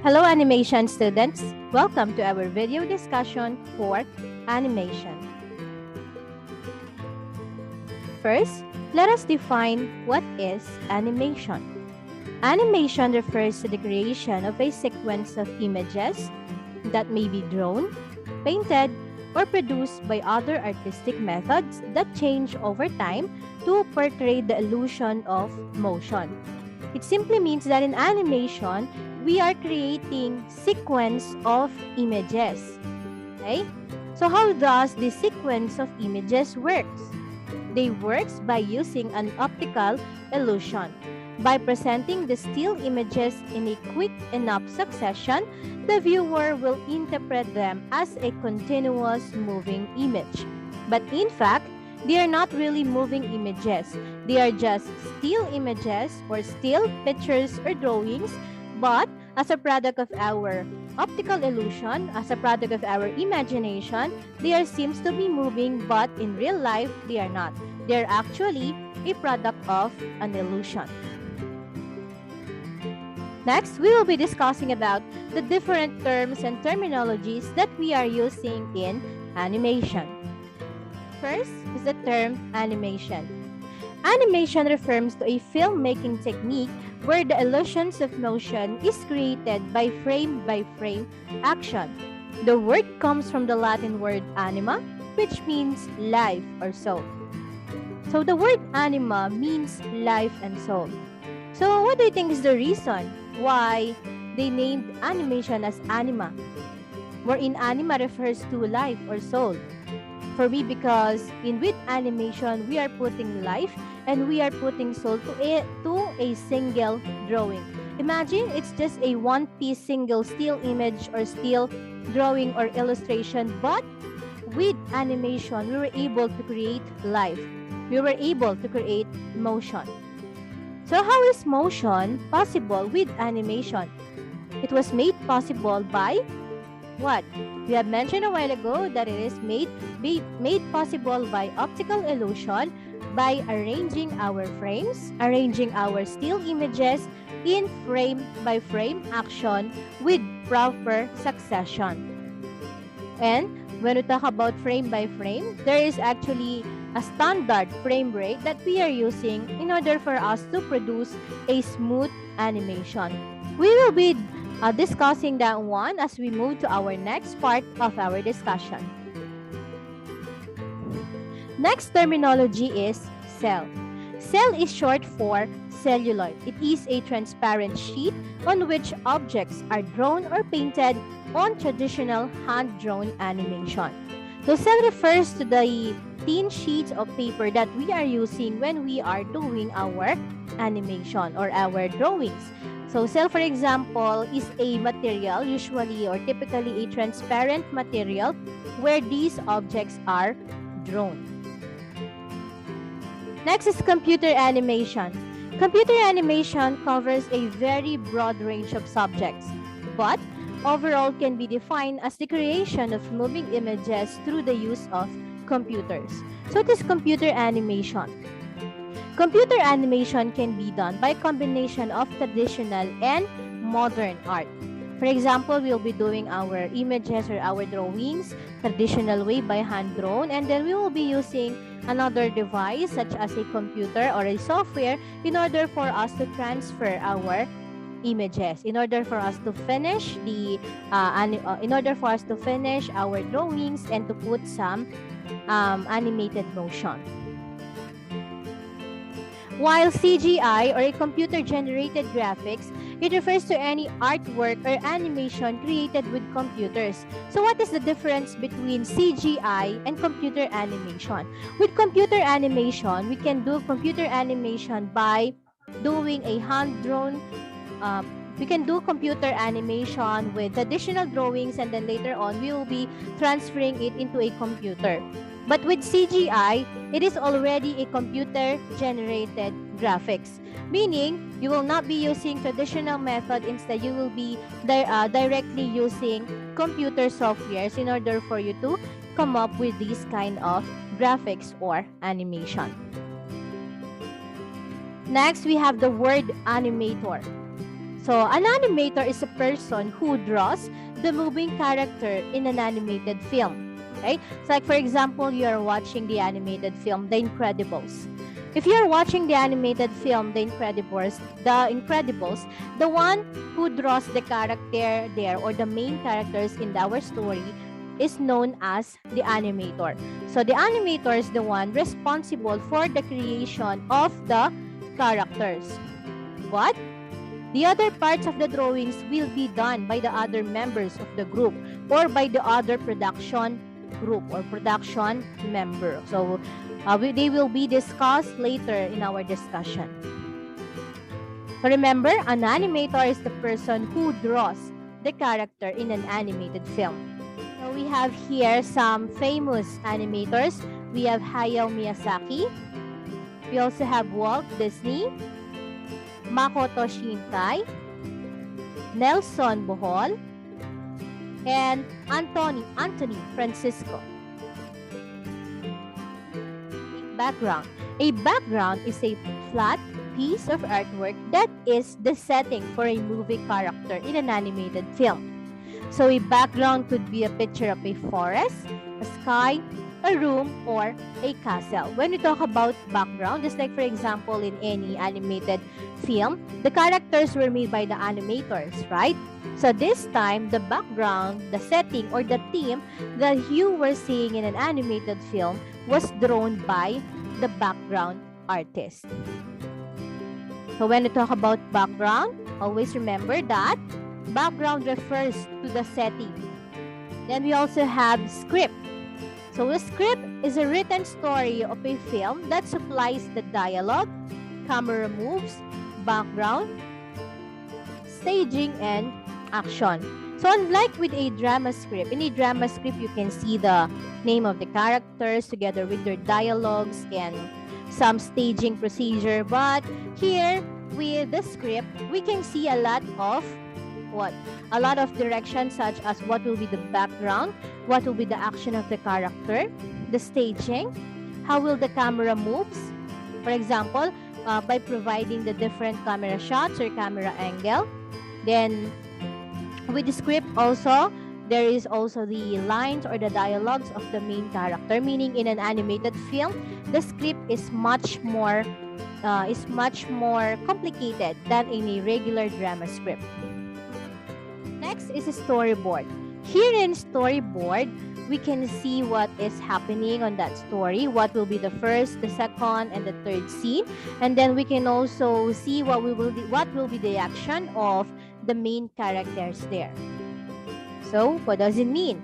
Hello animation students, welcome to our video discussion for animation. First, let us define what is animation. Animation refers to the creation of a sequence of images that may be drawn, painted, or produced by other artistic methods that change over time to portray the illusion of motion. It simply means that in animation, we are creating sequence of images. Okay? So how does the sequence of images works? They works by using an optical illusion. By presenting the still images in a quick enough succession, the viewer will interpret them as a continuous moving image. But in fact, they are not really moving images. They are just still images or still pictures or drawings, but as a product of our optical illusion, as a product of our imagination, they are seems to be moving, but in real life, they are not. They are actually a product of an illusion. Next, we will be discussing about the different terms and terminologies that we are using in animation. First is the term animation. Animation refers to a filmmaking technique where the illusions of motion is created by frame action. The word comes from the Latin word anima, which means life or soul. So the word anima means life and soul. So what do you think is the reason why they named animation as anima? Wherein anima refers to life or soul. For me, because with animation, we are putting life and we are putting soul to a single drawing. Imagine it's just a one-piece single still image or still drawing or illustration, but with animation, we were able to create life. We were able to create motion. So how is motion possible with animation? It was made possible by what? We have mentioned a while ago that it is made possible by optical illusion, by arranging our frames, arranging our still images in frame by frame action with proper succession. And when we talk about frame by frame, there is actually a standard frame rate that we are using in order for us to produce a smooth animation. We will be discussing that one as we move to our next part of our discussion. Next terminology is cell. Cell is short for celluloid. It is a transparent sheet on which objects are drawn or painted on traditional hand-drawn animation. So cell refers to the thin sheets of paper that we are using when we are doing our animation or our drawings. So cell, for example, is a material, usually or typically a transparent material where these objects are drawn. Next is computer animation. Computer animation covers a very broad range of subjects, but overall can be defined as the creation of moving images through the use of computers. So it is computer animation. Computer animation can be done by a combination of traditional and modern art. For example, we'll be doing our images or our drawings traditional way by hand drawn, and then we will be using another device such as a computer or a software in order for us to transfer our images, in order for us to finish our drawings and to put some animated motion. While CGI or a computer-generated graphics, it refers to any artwork or animation created with computers. So what is the difference between CGI and computer animation? With computer animation, we can do computer animation by doing a hand-drawn we can do computer animation with additional drawings, and then later on we will be transferring it into a computer. But with CGI, it is already a computer-generated graphics, meaning you will not be using traditional method. Instead, you will be directly using computer softwares in order for you to come up with this kind of graphics or animation. Next, we have the word animator. So So an animator is a person who draws the moving character in an animated film. Okay? So like for example, you are watching the animated film, The Incredibles. If you're watching the animated film, The Incredibles, the one who draws the character there or the main characters in our story is known as the animator. So the animator is the one responsible for the creation of the characters. But the other parts of the drawings will be done by the other members of the group or by the other production group or production member. So they will be discussed later in our discussion. So remember, an animator is the person who draws the character in an animated film. So we have here some famous animators. We have Hayao Miyazaki. We also have Walt Disney, Makoto Shinkai, Nelson Bohol, and Anthony Francisco. Background. A background is a flat piece of artwork that is the setting for a movie character in an animated film. So a background could be a picture of a forest, a sky, a room, or a castle. When we talk about background, just like for example in any animated film, the characters were made by the animators, right? So this time, the background, the setting, or the theme that you were seeing in an animated film was drawn by the background artist. So when we talk about background, always remember that background refers to the setting. Then we also have script. So a script is a written story of a film that supplies the dialogue, camera moves, background, staging, and action. So unlike with a drama script, in a drama script, you can see the name of the characters together with their dialogues and some staging procedure. But here with the script, we can see a lot of directions, such as what will be the background, what will be the action of the character, the staging, how will the camera moves, for example, by providing the different camera shots or camera angle. Then with the script also, there is also the lines or the dialogues of the main character, meaning in an animated film, the script is much more complicated than in a regular drama script. Next is a storyboard. Here in storyboard, we can see what is happening on that story, what will be the first, the second, and the third scene, and then we can also see what will be the action of the main characters there. So, what does it mean?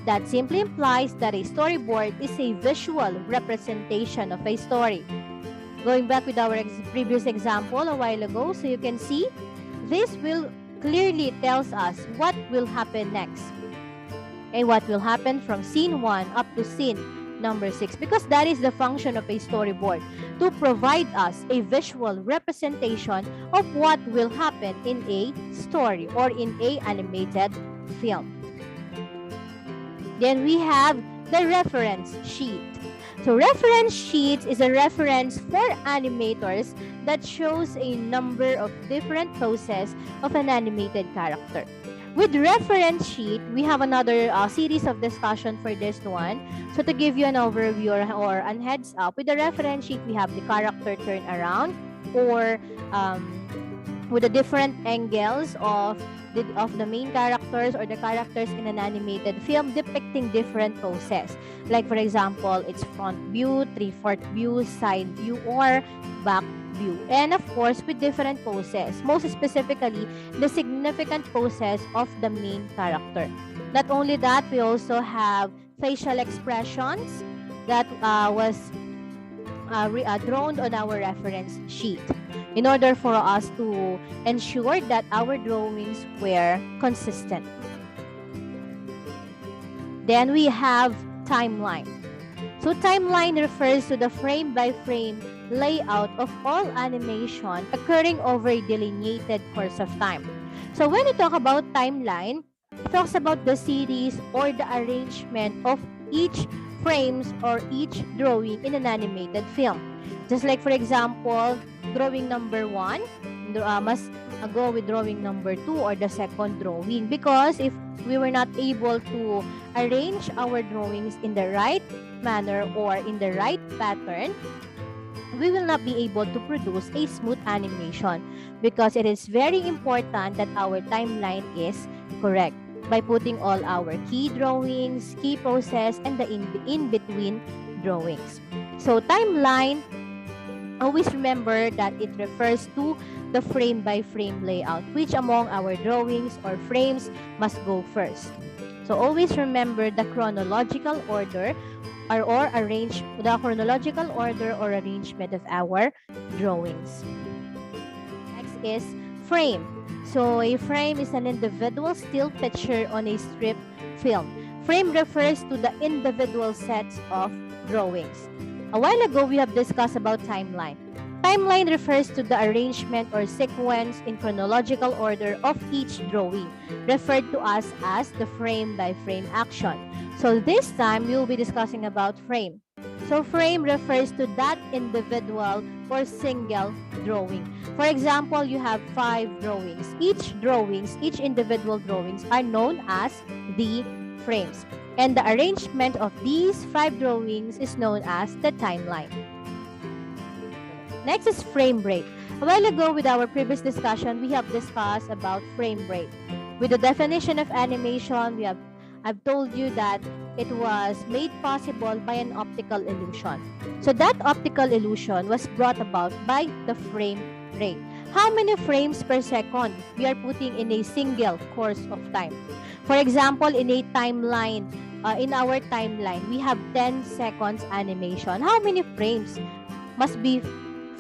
That simply implies that a storyboard is a visual representation of a story. Going back with our previous example a while ago, so you can see, this will clearly tells us what will happen next. Okay, what will happen from scene 1 up to scene number 6, because that is the function of a storyboard, to provide us a visual representation of what will happen in a story or in a animated film. Then we have the reference sheet. So reference sheet is a reference for animators that shows a number of different poses of an animated character. With reference sheet, we have another series of discussion for this one. So to give you an overview or a heads up, with the reference sheet, we have the character turn around, or with the different angles of the main characters or the characters in an animated film depicting different poses. Like for example, it's front view, 3/4 view, side view, or back view. And of course, with different poses, most specifically, the significant poses of the main character. Not only that, we also have facial expressions that was drawn on our reference sheet in order for us to ensure that our drawings were consistent. Then we have timeline. So timeline refers to the frame-by-frame layout of all animation occurring over a delineated course of time. So when we talk about timeline, it talks about the series or the arrangement of each frames or each drawing in an animated film. Just like for example, drawing number 1 go with drawing number 2 or the second drawing, because if we were not able to arrange our drawings in the right manner or in the right pattern, we will not be able to produce a smooth animation, because it is very important that our timeline is correct by putting all our key drawings, key process, and the in-between drawings. So timeline, always remember that it refers to the frame-by-frame layout, which among our drawings or frames must go first. So always remember the chronological order or chronological order or arrangement of our drawings. Next is frame. So a frame is an individual still picture on a strip film. Frame refers to the individual sets of drawings. A while ago, we have discussed about timeline. Timeline refers to the arrangement or sequence in chronological order of each drawing, referred to us as the frame-by-frame action. So this time, we will be discussing about frame. So frame refers to that individual or single drawing. For example, you have 5 drawings. Each individual drawings are known as the frames. And the arrangement of these 5 drawings is known as the timeline. Next is frame rate. A while ago, with our previous discussion, we have discussed about frame rate. With the definition of animation, I've told you that it was made possible by an optical illusion. So that optical illusion was brought about by the frame rate. How many frames per second we are putting in a single course of time? For example, in a timeline, in our timeline, we have 10 seconds animation. How many frames must be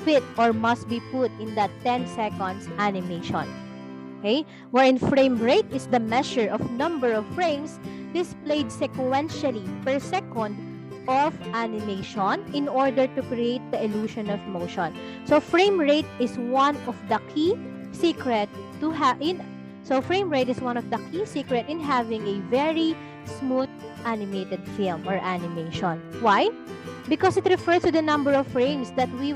fit or must be put in that 10 seconds animation? Okay, wherein frame rate is the measure of number of frames displayed sequentially per second of animation in order to create the illusion of motion. So frame rate is one of the key secret to frame rate is one of the key secret in having a very smooth animated film or animation. Why? Because it refers to the number of frames that we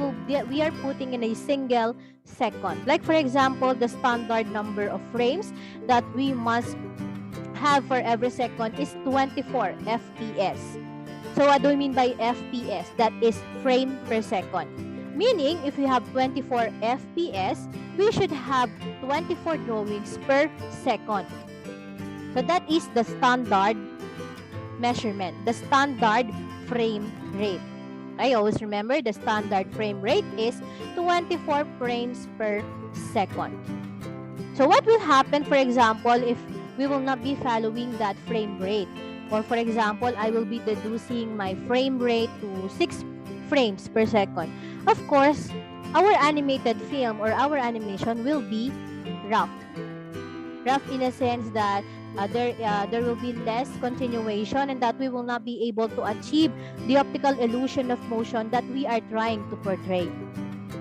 are putting in a single second. Like for example, the standard number of frames that we must have for every second is 24 FPS. So what do we mean by FPS? That is frame per second. Meaning, if we have 24 FPS, we should have 24 drawings per second. So that is the standard measurement, the standard frame rate. I always remember the standard frame rate is 24 frames per second. So what will happen, for example, if we will not be following that frame rate? Or for example, I will be deducing my frame rate to 6 frames per second. Of course, our animated film or our animation will be rough. Rough in a sense that there will be less continuation and that we will not be able to achieve the optical illusion of motion that we are trying to portray.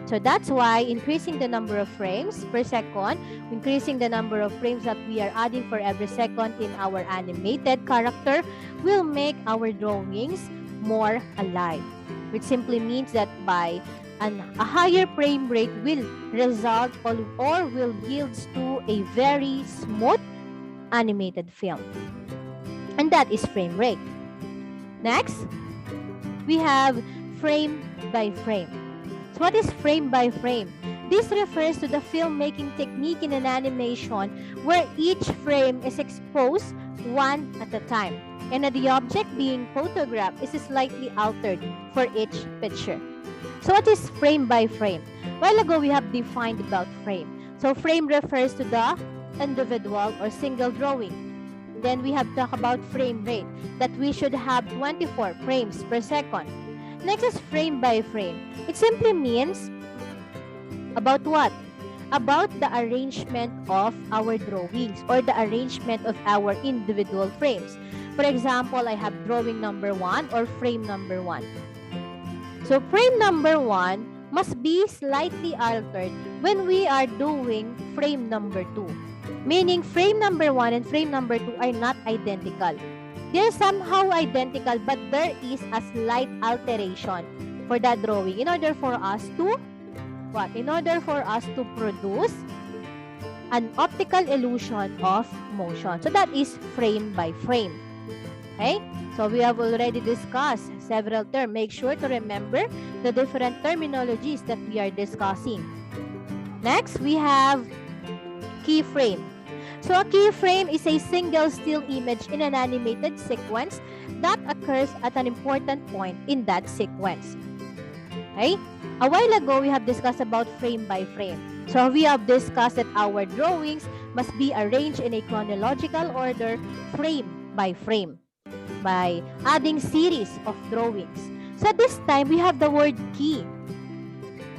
So that's why increasing the number of frames per second, increasing the number of frames that we are adding for every second in our animated character will make our drawings more alive, which simply means that by a higher frame rate will result or will yield to a very smooth animated film. And that is frame rate. Next, we have frame by frame. So what is frame by frame? This refers to the filmmaking technique in an animation where each frame is exposed one at a time, and the object being photographed is slightly altered for each picture. So what is frame by frame? A while ago, we have defined about frame. So frame refers to the individual or single drawing. Then we have talked about frame rate, that we should have 24 frames per second. Next is frame by frame. It simply means about what? About the arrangement of our drawings or the arrangement of our individual frames. For example, I have drawing number 1 or frame number 1. So frame number 1 must be slightly altered when we are doing frame number 2. Meaning frame number 1 and frame number 2 are not identical. They're somehow identical, but there is a slight alteration for that drawing in order for us to what? In order for us to produce an optical illusion of motion. So that is frame by frame. Okay? So we have already discussed several terms. Make sure to remember the different terminologies that we are discussing. Next, we have keyframe. So a keyframe is a single still image in an animated sequence that occurs at an important point in that sequence. Okay? A while ago, we have discussed about frame by frame. So we have discussed that our drawings must be arranged in a chronological order, frame by frame, by adding series of drawings. So this time, we have the word key.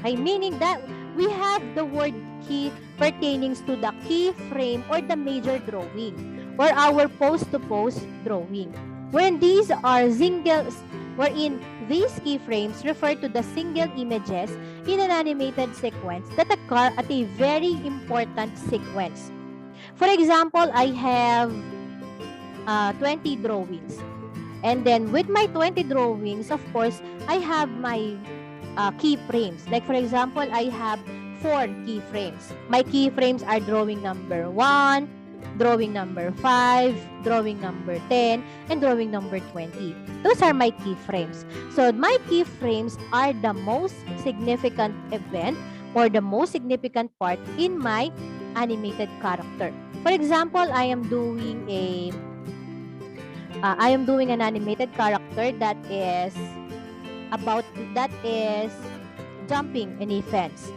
Okay? Meaning that we have the word key pertaining to the key frame or the major drawing or our post-to-post drawing. When these are singles, wherein these keyframes refer to the single images in an animated sequence that occur at a very important sequence. For example, I have 20 drawings. And then with my 20 drawings, of course, I have my keyframes. Like for example, I have 4 keyframes. My keyframes are drawing number 1, drawing number 5, drawing number 10, and drawing number 20. Those are my keyframes. So my keyframes are the most significant event or the most significant part in my animated character. For example, I am doing an animated character that is jumping in a fence.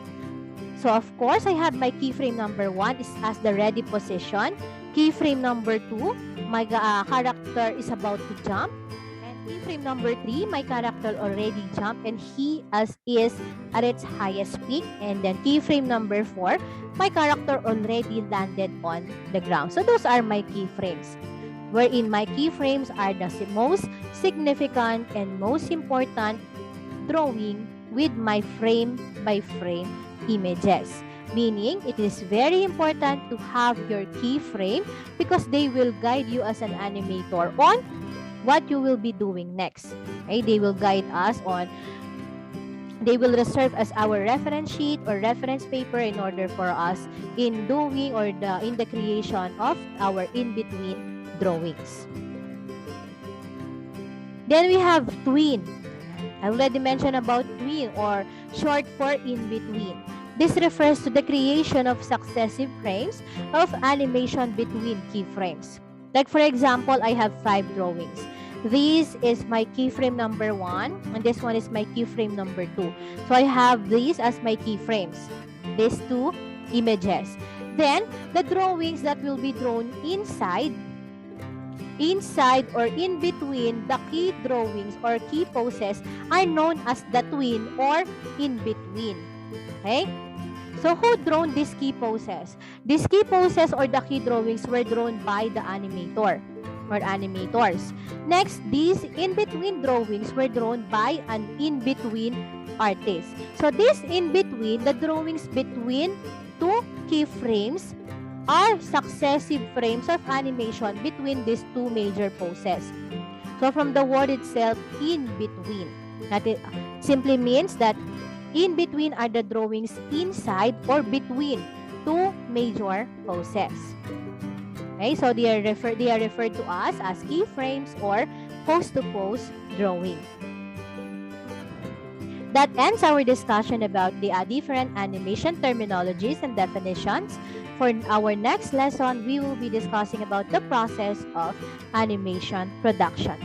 So of course, I have my keyframe number 1 is as the ready position. Keyframe number 2, my character is about to jump. And keyframe number 3, my character already jumped and he is at its highest peak. And then keyframe number 4, my character already landed on the ground. So those are my keyframes, wherein my keyframes are the most significant and most important drawing with my frame by frame images. Meaning, it is very important to have your keyframe because they will guide you as an animator on what you will be doing next. Okay? They will guide us on, they will serve as our reference sheet or reference paper in order for us in doing or in the creation of our in-between drawings. Then we have tween. I already mentioned about tween or short for in-between. This refers to the creation of successive frames of animation between keyframes. Like for example, I have 5 drawings. This is my keyframe number 1 and this one is my keyframe number 2. So I have these as my keyframes, these 2 images. Then the drawings that will be drawn inside or in between the key drawings or key poses are known as the tween or in between. Okay? So who drawn these key poses? These key poses or the key drawings were drawn by the animator or animators. Next, these in-between drawings were drawn by an in-between artist. So this in-between, the drawings between 2 key frames are successive frames of animation between these 2 major poses. So from the word itself, in between, that it simply means that in between are the drawings inside or between 2 major poses. Okay, so they are referred to us as keyframes or pose-to-pose drawing. That ends our discussion about the different animation terminologies and definitions. For our next lesson, we will be discussing about the process of animation production.